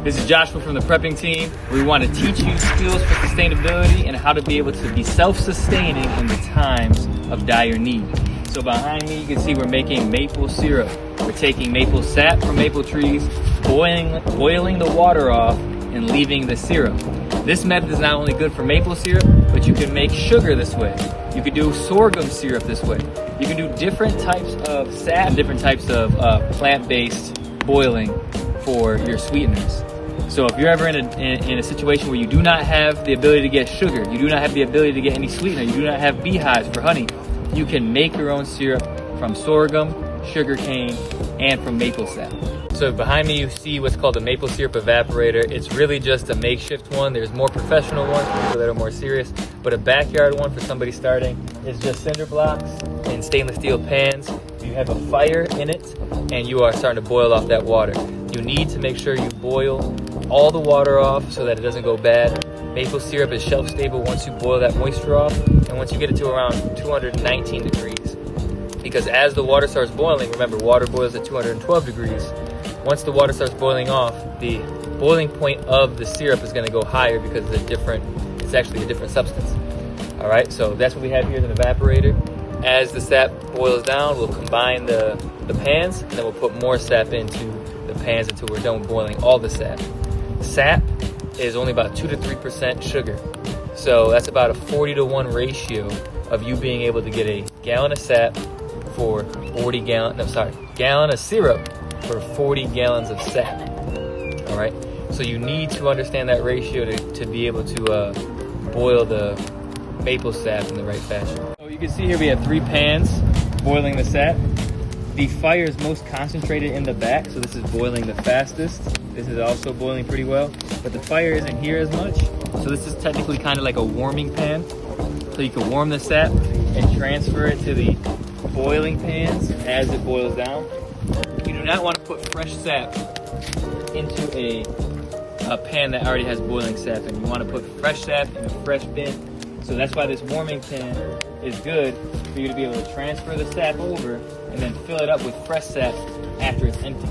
This is Joshua from the prepping team. We want to teach you skills for sustainability and how to be able to be self-sustaining in the times of dire need. So behind me, you can see we're making maple syrup. We're taking maple sap from maple trees, boiling the water off, and leaving the syrup. This method is not only good for maple syrup, but you can make sugar this way. You could do sorghum syrup this way. You can do different types of sap and different types of plant-based boiling for your sweeteners. So if you're ever in a situation where you do not have the ability to get sugar, you do not have the ability to get any sweetener, you do not have beehives for honey, you can make your own syrup from sorghum, sugarcane, and from maple sap. So behind me you see what's called a maple syrup evaporator. It's really just a makeshift one. There's more professional ones for people that are more serious, but a backyard one for somebody starting is just cinder blocks and stainless steel pans. You have a fire in it and you are starting to boil off that water. You need to make sure you boil all the water off so that it doesn't go bad. Maple syrup is shelf stable once you boil that moisture off, and once you get it to around 219 degrees. Because as the water starts boiling, remember water boils at 212 degrees. Once the water starts boiling off, the boiling point of the syrup is going to go higher because it's actually a different substance. All right, so that's what we have here is an evaporator. As the sap boils down, we'll combine the pans, and then we'll put more sap into the pans until we're done boiling all the sap. Sap is only about 2 to 3% sugar. So that's about a 40-to-1 ratio of you being able to get a gallon of sap for gallon of syrup for 40 gallons of sap. All right, so you need to understand that ratio to be able to boil the maple sap in the right fashion. So you can see here we have 3 pans boiling the sap. The fire is most concentrated in the back, so this is boiling the fastest. This is also boiling pretty well, but the fire isn't here as much. So this is technically kind of like a warming pan. So you can warm the sap and transfer it to the boiling pans as it boils down. You do not want to put fresh sap into a pan that already has boiling sap in. You want to put fresh sap in a fresh bin. So that's why this warming pan is good for you to be able to transfer the sap over and then fill it up with fresh sap after it's empty.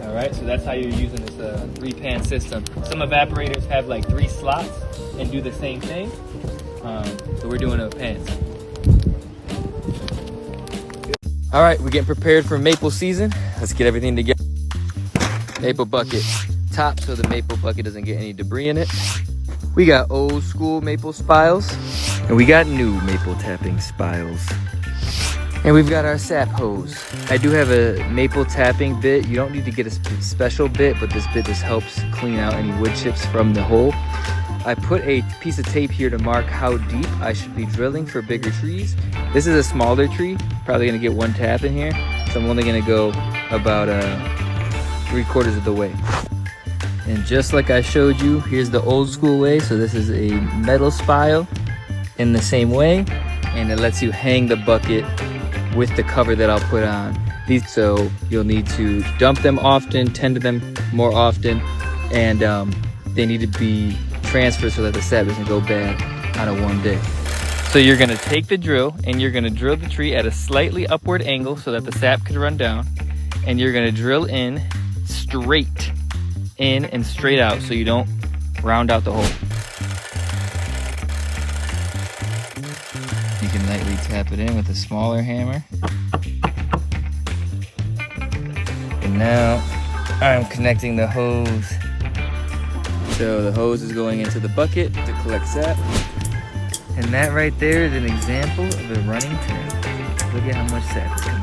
All right, so that's how you're using this 3-pan system. Some evaporators have like 3 slots and do the same thing. So we're doing it with pans. All right, we're getting prepared for maple season. Let's get everything together. Maple bucket top so the maple bucket doesn't get any debris in it. We got old school maple spiles and we got new maple tapping spiles. And we've got our sap hose. I do have a maple tapping bit. You don't need to get a special bit, but this bit just helps clean out any wood chips from the hole. I put a piece of tape here to mark how deep I should be drilling for bigger trees. This is a smaller tree, probably gonna get 1 tap in here. So I'm only gonna go about 3/4 of the way. And just like I showed you, here's the old school way. So this is a metal spile in the same way, and it lets you hang the bucket with the cover that I'll put on. So you'll need to dump them often, tend to them more often, and they need to be transferred so that the sap doesn't go bad on a warm day. So you're gonna take the drill and you're gonna drill the tree at a slightly upward angle so that the sap could run down, and you're gonna drill in straight in and straight out so you don't round out the hole. You can lightly tap it in with a smaller hammer. And now I'm connecting the hose. So the hose is going into the bucket to collect sap. And that right there is an example of a running tap. Look at how much sap is coming.